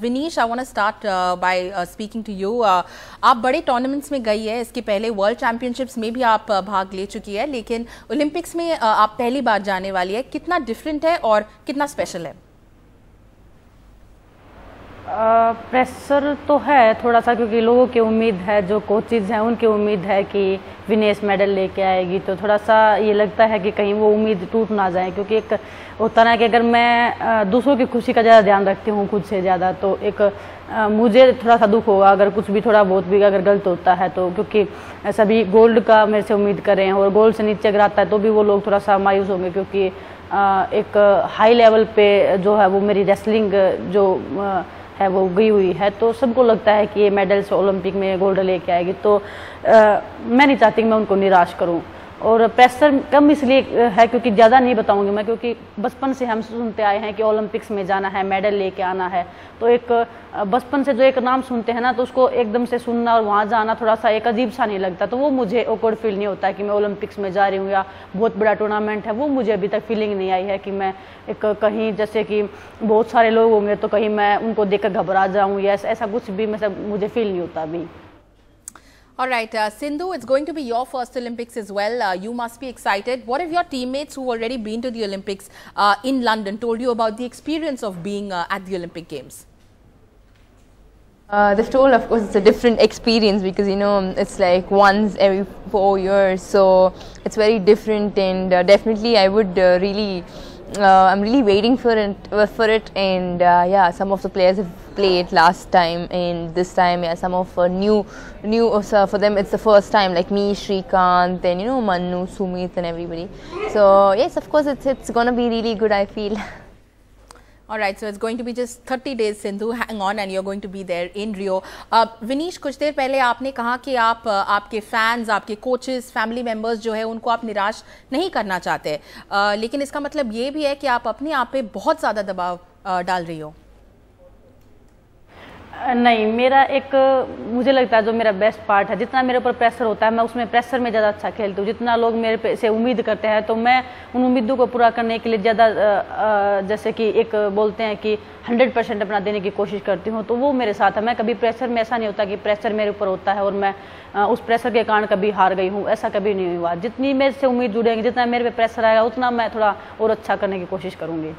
Vinish, I want to start by speaking to you. आप बड़े tournaments में गई है, इसके पहले वर्ल्ड चैंपियनशिप्स में भी आप भाग ले चुकी है, लेकिन ओलंपिक्स में आप पहली बार जाने वाली है। कितना डिफरेंट है और कितना स्पेशल है? प्रेशर तो है थोड़ा सा, क्योंकि लोगों की उम्मीद है, जो कोचेज हैं उनकी उम्मीद है कि विनेश मेडल लेके आएगी, तो थोड़ा सा ये लगता है कि कहीं वो उम्मीद टूट ना जाए। क्योंकि एक होता है कि अगर मैं दूसरों की खुशी का ज़्यादा ध्यान रखती हूँ खुद से ज़्यादा, तो एक मुझे थोड़ा सा दुख होगा अगर कुछ भी थोड़ा बहुत भी अगर गलत होता है तो। क्योंकि सभी गोल्ड का मेरे से उम्मीद कर रहे हैं और गोल्ड से नीचे अगर आता है तो भी वो लोग थोड़ा सा मायूस होंगे, क्योंकि एक हाई लेवल पे जो है वो मेरी रेसलिंग जो है वो गई हुई है, तो सबको लगता है कि ये मेडल्स ओलंपिक में गोल्ड लेके आएगी। तो मैं नहीं चाहती कि मैं उनको निराश करूं। और प्रेशर कम इसलिए है क्योंकि ज़्यादा नहीं बताऊंगी मैं, क्योंकि बचपन से हम सुनते आए हैं कि ओलंपिक्स में जाना है, मेडल लेके आना है। तो एक बचपन से जो एक नाम सुनते हैं ना, तो उसको एकदम से सुनना और वहाँ जाना थोड़ा सा एक अजीब सा नहीं लगता। तो वो मुझे ऑकवर्ड फील नहीं होता कि मैं ओलंपिक्स में जा रही हूँ या बहुत बड़ा टूर्नामेंट है, वो मुझे अभी तक फीलिंग नहीं आई है कि मैं एक कहीं जैसे कि बहुत सारे लोग होंगे तो कहीं मैं उनको देखकर घबरा जाऊँ या ऐसा कुछ भी मतलब मुझे फील नहीं होता अभी। All right, Sindhu, it's going to be your first Olympics as well. You must be excited. What have your teammates who've already been to the Olympics in London told you about the experience of being at the Olympic Games? They've told, of course, it's a different experience because, you know, it's like once every 4 years. So it's very different, and definitely I would I'm really waiting for it. And yeah, some of the players have played last time, and this time, yeah, some of new. So for them, it's the first time, like me, Shrikant, and you know, Manu, Sumit, and everybody. So yes, of course, it's gonna be really good, I feel. All right, so it's going to be just 30 days, Sindhu. Hang on, and you're going to be there in Rio. Vinish, कुछ देर पहले आपने कहा कि आप आपके fans, आपके coaches, family members जो है उनको आप निराश नहीं करना चाहते, लेकिन इसका मतलब ये भी है कि आप अपने आप पे बहुत ज़्यादा दबाव डाल रही हो। नहीं, मेरा एक मुझे लगता है जो मेरा बेस्ट पार्ट है, जितना मेरे ऊपर प्रेशर होता है मैं उसमें प्रेशर में ज़्यादा अच्छा खेलती हूँ। जितना लोग मेरे पे से उम्मीद करते हैं तो मैं उन उम्मीदों को पूरा करने के लिए ज़्यादा जैसे कि एक बोलते हैं कि 100% अपना देने की कोशिश करती हूँ। तो वो मेरे साथ है। मैं कभी प्रेशर में ऐसा नहीं होता कि प्रेशर मेरे ऊपर होता है और मैं उस प्रेशर के कारण कभी हार गई हूँ, ऐसा कभी नहीं हुआ। जितनी मेरे से उम्मीद जुड़ेंगी, जितना मेरे पे प्रेशर आएगा, उतना मैं थोड़ा और अच्छा करने की कोशिश करूँगी।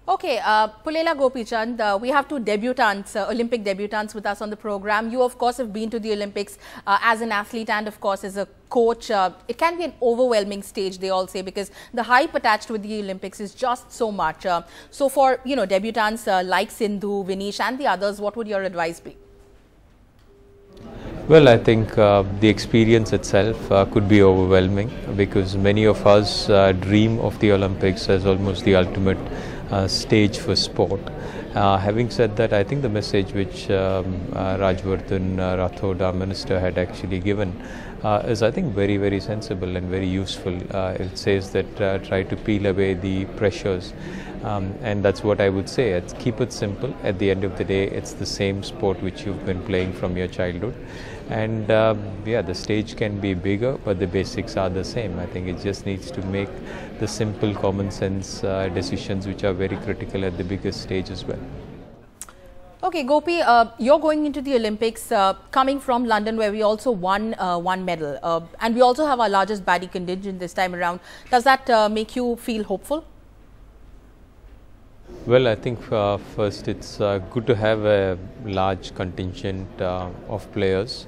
Okay, Pulela Gopichand, we have two debutants, Olympic debutants with us on the program. You, of course, have been to the Olympics as an athlete and, of course, as a coach. It can be an overwhelming stage, they all say, because the hype attached with the Olympics is just so much. So for, you know, debutants like Sindhu, Vinesh and the others, what would your advice be? Well, I think the experience itself could be overwhelming because many of us dream of the Olympics as almost the ultimate stage for sport. Having said that, I think the message which Rajvardhan Rathod, our minister, had actually given is, I think, very, very sensible and very useful. It says that try to peel away the pressures, and that's what I would say. Keep it simple. At the end of the day, it's the same sport which you've been playing from your childhood. And yeah, the stage can be bigger, but the basics are the same. I think it just needs to make the simple common sense decisions which are very critical at the biggest stage as well. Okay, Gopi, you're going into the Olympics coming from London, where we also won one medal, and we also have our largest baddie contingent this time around. Does that make you feel hopeful? Well, I think first it's good to have a large contingent of players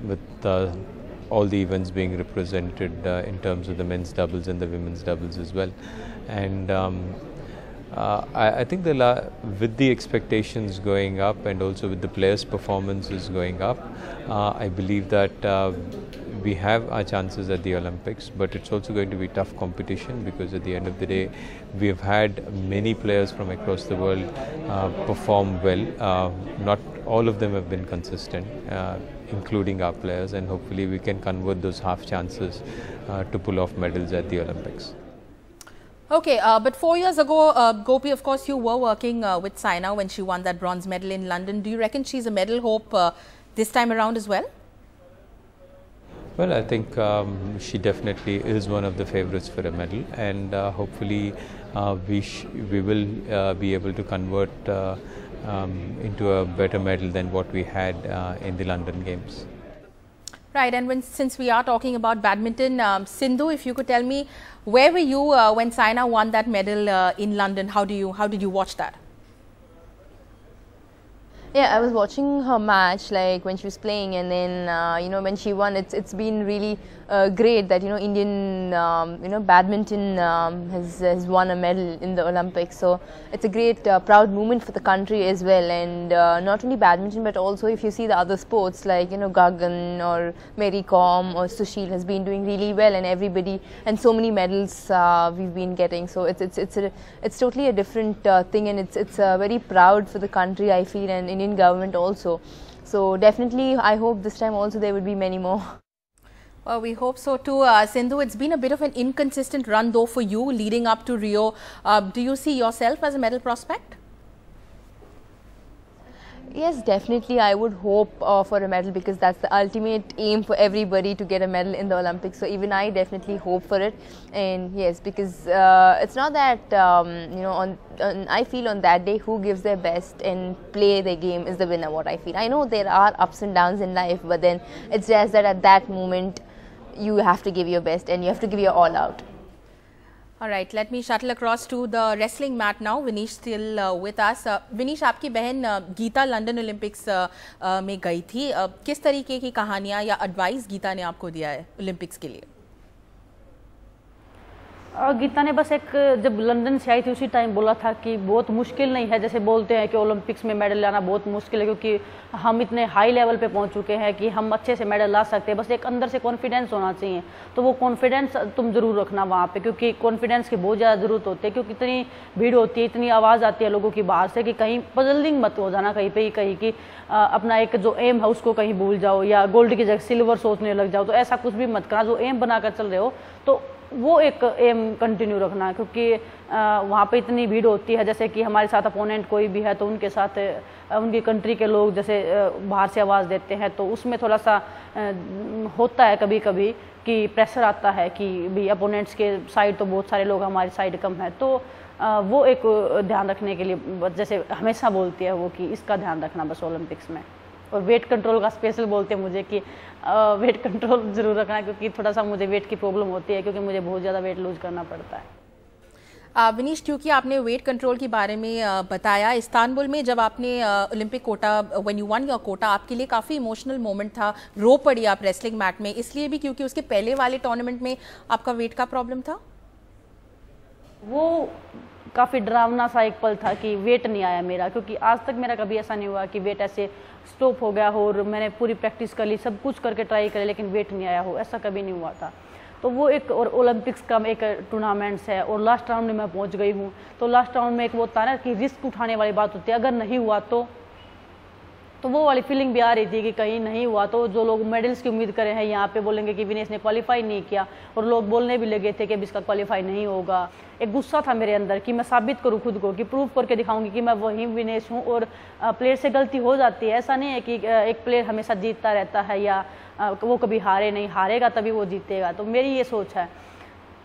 with all the events being represented in terms of the men's doubles and the women's doubles as well. And I think with the expectations going up and also with the players' performances going up, I believe that we have our chances at the Olympics, but it's also going to be tough competition because at the end of the day, we have had many players from across the world perform well. Not all of them have been consistent, including our players, and hopefully we can convert those half chances to pull off medals at the Olympics. Okay, but 4 years ago, Gopi, of course, you were working with Saina when she won that bronze medal in London. Do you reckon she's a medal hope this time around as well? Well, I think she definitely is one of the favorites for a medal, and hopefully we will be able to convert into a better medal than what we had in the London Games. Right, and since we are talking about badminton, Sindhu, if you could tell me, where were you when Saina won that medal in London? How did you watch that? Yeah, I was watching her match, like when she was playing, and then you know, when she won, it's been really great that, you know, Indian badminton has won a medal in the Olympics. So it's a great proud moment for the country as well. And not only badminton, but also if you see the other sports like, you know, Gagan or Mary Kom or Sushil has been doing really well, and everybody, and so many medals we've been getting. So it's totally a different thing, and it's very proud for the country, I feel, and Indian government also. So definitely I hope this time also there would be many more. Well, we hope so too. Sindhu, it's been a bit of an inconsistent run though for you leading up to Rio. Do you see yourself as a medal prospect? Yes, definitely. I would hope for a medal, because that's the ultimate aim for everybody, to get a medal in the Olympics. So even I definitely hope for it. And yes, because it's not that, you know, I feel on that day who gives their best and play their game is the winner, what I feel. I know there are ups and downs in life, but then it's just that at that moment you have to give your best and you have to give your all out. All right, let me shuttle across to the wrestling mat now. Vinish still with us. Vinish, आपकी बहन Gita London Olympics में गई थी. किस तरीके की कहानियाँ या एडवाइस गीता ने आपको दिया है ओलंपिक्स के लिए? गीता ने बस एक, जब लंदन से आई थी उसी टाइम बोला था कि बहुत मुश्किल नहीं है, जैसे बोलते हैं कि ओलंपिक्स में मेडल लाना बहुत मुश्किल है, क्योंकि हम इतने हाई लेवल पे पहुंच चुके हैं कि हम अच्छे से मेडल ला सकते हैं, बस एक अंदर से कॉन्फिडेंस होना चाहिए. तो वो कॉन्फिडेंस तुम ज़रूर रखना वहाँ पे, क्योंकि कॉन्फिडेंस की बहुत ज़्यादा ज़रूरत होती है, क्योंकि इतनी भीड़ होती है, इतनी आवाज़ आती है लोगों की बाहर से कि कहीं पजलिंग मत हो जाना कहीं पे, कहीं कि अपना एक जो एम है उसको कहीं भूल जाओ या गोल्ड की जगह सिल्वर सोचने लग जाओ. तो ऐसा कुछ भी मत करना. जो एम बनाकर चल रहे हो तो वो एक एम कंटिन्यू रखना, क्योंकि वहाँ पे इतनी भीड़ होती है. जैसे कि हमारे साथ अपोनेंट कोई भी है तो उनके साथ उनकी कंट्री के लोग जैसे बाहर से आवाज़ देते हैं, तो उसमें थोड़ा सा होता है कभी कभी कि प्रेशर आता है कि भी अपोनेंट्स के साइड तो बहुत सारे लोग, हमारी साइड कम है. तो वो एक ध्यान रखने के लिए जैसे हमेशा बोलती है वो कि इसका ध्यान रखना बस ओलंपिक्स में. और वेट कंट्रोल का स्पेशल बोलते हैं मुझे कि वेट कंट्रोल ज़रूर रखना, क्योंकि थोड़ा सा मुझे वेट की प्रॉब्लम होती है, क्योंकि मुझे बहुत ज़्यादा वेट लूज करना पड़ता है. विनीश, क्योंकि आपने वेट कंट्रोल के बारे में बताया, इस्तांबुल में जब आपने Olympic quota, when you won your quota, आपके लिए काफ़ी इमोशनल मोमेंट था, रो पड़ी आप रेसलिंग मैट में, इसलिए भी क्योंकि उसके पहले वाले टूर्नामेंट में आपका वेट का प्रॉब्लम था? वो काफ़ी डरावना सा एक पल था कि वेट नहीं आया मेरा, क्योंकि आज तक मेरा कभी ऐसा नहीं हुआ कि वेट ऐसे स्टॉप हो गया हो और मैंने पूरी प्रैक्टिस कर ली, सब कुछ करके ट्राई करे, लेकिन वेट नहीं आया हो, ऐसा कभी नहीं हुआ था. तो वो एक, और ओलंपिक्स का एक टूर्नामेंट्स है और लास्ट राउंड में मैं पहुंच गई हूँ, तो लास्ट राउंड में एक वो होता है ना कि रिस्क उठाने वाली बात होती है, अगर नहीं हुआ तो वो वाली फीलिंग भी आ रही थी कि कहीं नहीं हुआ तो जो लोग मेडल्स की उम्मीद करे हैं यहाँ पे बोलेंगे कि विनेश ने क्वालिफाई नहीं किया, और लोग बोलने भी लगे थे कि अब इसका क्वालिफाई नहीं होगा. एक गुस्सा था मेरे अंदर कि मैं साबित करूँ खुद को, कि प्रूव करके दिखाऊंगी कि मैं वही विनेश हूँ. और प्लेयर से गलती हो जाती है, ऐसा नहीं है कि एक प्लेयर हमेशा जीतता रहता है या वो कभी हारे नहीं, हारेगा तभी वो जीतेगा. तो मेरी ये सोच है.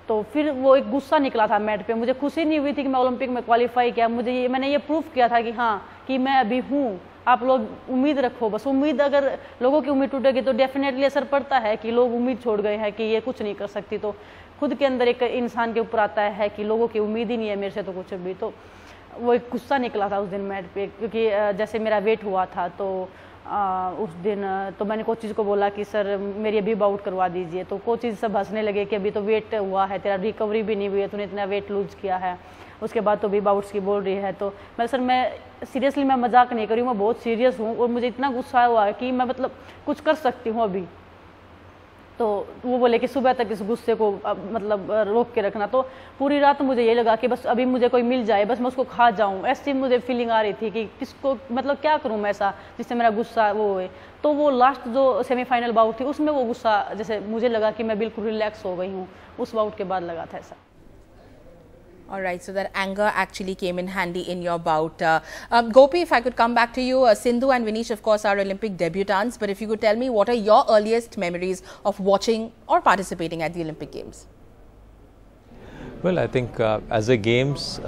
तो फिर वो एक गुस्सा निकला था मैट पे, मुझे खुशी नहीं हुई थी कि मैं ओलंपिक में क्वालिफाई किया, मैंने ये प्रूफ किया था कि हाँ कि मैं अभी हूँ. आप लोग उम्मीद रखो, बस उम्मीद, अगर लोगों की उम्मीद टूटेगी तो डेफिनेटली असर पड़ता है कि लोग उम्मीद छोड़ गए हैं कि ये कुछ नहीं कर सकती. तो खुद के अंदर एक इंसान के ऊपर आता है कि लोगों की उम्मीद ही नहीं है मेरे से तो कुछ भी. तो वो एक गुस्सा निकला था उस दिन मैट पे, क्योंकि जैसे मेरा वेट हुआ था तो उस दिन तो मैंने कोचिज को बोला कि सर मेरी अभी बाउट करवा दीजिए. तो कोचिज सब हंसने लगे कि अभी तो वेट हुआ है, तेरा रिकवरी भी नहीं हुई है, तूने इतना वेट लूज किया है, उसके बाद तो भी बाउट्स की बोल रही है. तो मैं सीरियसली, मैं मजाक नहीं कर रही हूँ, मैं बहुत सीरियस हूँ, और मुझे इतना गुस्सा हुआ है कि मैं मतलब कुछ कर सकती हूँ अभी. तो वो बोले कि सुबह तक इस गुस्से को मतलब रोक के रखना. तो पूरी रात मुझे ये लगा कि बस अभी मुझे कोई मिल जाए, बस मैं उसको खा जाऊं, ऐसी मुझे फीलिंग आ रही थी कि किसको मतलब क्या करूं मैं ऐसा जिससे मेरा गुस्सा वो है. तो वो लास्ट जो सेमीफाइनल बाउट थी उसमें वो गुस्सा, जैसे मुझे लगा कि मैं बिल्कुल रिलैक्स हो गई हूँ, उस बाउट के बाद लगा था ऐसा. All right, so that anger actually came in handy in your bout. Gopi, if I could come back to you, Sindhu and Vinesh, of course, are Olympic debutants. But if you could tell me, what are your earliest memories of watching or participating at the Olympic Games? Well, I think as a games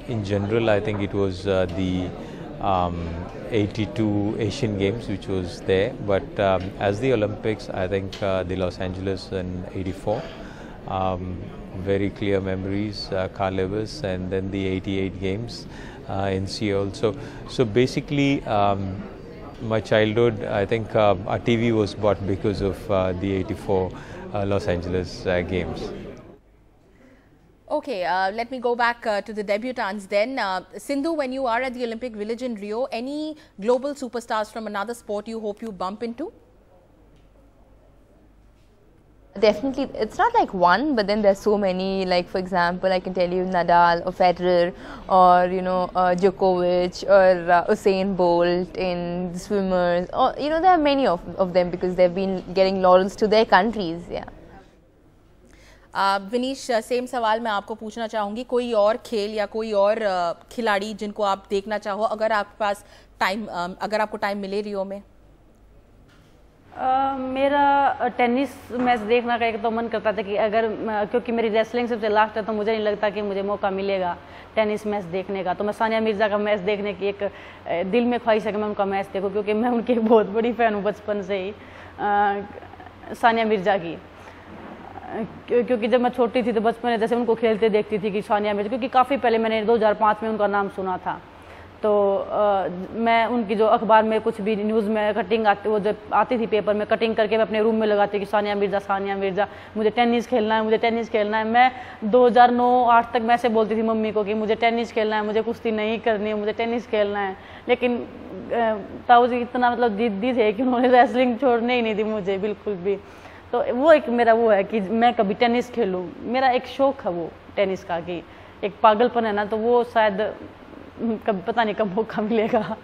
in general, I think it was the 82 Asian Games which was there. But as the Olympics, I think the Los Angeles in '84. Very clear memories, Carl Lewis, and then the '88 Games in Seoul. So basically, my childhood, I think our TV was bought because of the '84 Los Angeles Games. Okay, let me go back to the debutants then. Sindhu, when you are at the Olympic Village in Rio, any global superstars from another sport you hope you bump into? Definitely, it's not like one, but then there's so many. Like for example, I can tell you Nadal or Federer, or Djokovic or Usain Bolt in the swimmers, or there are many of them because they've been getting laurels to their countries. Yeah. Vinish, same सवाल मैं आपको पूछना चाहूँगी, कोई और खेल या कोई और खिलाड़ी जिनको आप देखना चाहो, अगर आपके पास टाइम, अगर आपको टाइम मिले रियो में? मेरा टेनिस मैच देखने का एक तो मन करता था कि अगर, क्योंकि मेरी रेसलिंग सबसे लास्ट है तो मुझे नहीं लगता कि मुझे मौका मिलेगा टेनिस मैच देखने का, तो मैं सानिया मिर्ज़ा का मैच देखने की एक दिल में ख्वाहिश है कि मैं उनका मैच देखूँ, क्योंकि मैं उनकी बहुत बड़ी फ़ैन हूँ बचपन से ही, सानिया मिर्ज़ा की। क्योंकि जब मैं छोटी थी तो बचपन में जैसे उनको खेलते देखती थी कि सानिया मिर्ज़ा, क्योंकि काफ़ी पहले मैंने 2005 में उनका नाम सुना था, तो मैं उनकी जो अखबार में कुछ भी न्यूज़ में कटिंग आती, वो जब आती थी पेपर में, कटिंग करके मैं अपने रूम में लगाती कि सानिया मिर्ज़ा मुझे टेनिस खेलना है, मुझे टेनिस खेलना है। मैं 2009-8 तक मैं ऐसे बोलती थी मम्मी को कि मुझे टेनिस खेलना है, मुझे कुश्ती नहीं करनी है, मुझे टेनिस खेलना है। लेकिन ताऊ जी इतना मतलब जिद्दी थे कि उन्होंने रेसलिंग छोड़ने ही नहीं दी मुझे बिल्कुल भी। तो वो एक मेरा वो है कि मैं कभी टेनिस खेलूँ, मेरा एक शौक़ है वो टेनिस का, कि एक पागलपन है ना, तो वो शायद कब पता नहीं कब मौका मिलेगा।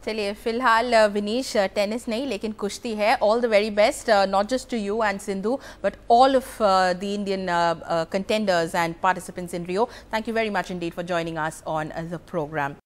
चलिए, फिलहाल विनीश टेनिस नहीं लेकिन कुश्ती है। All the very best, not just to you and Sindhu but all of the Indian contenders and participants in Rio. Thank you very much indeed for joining us on the program.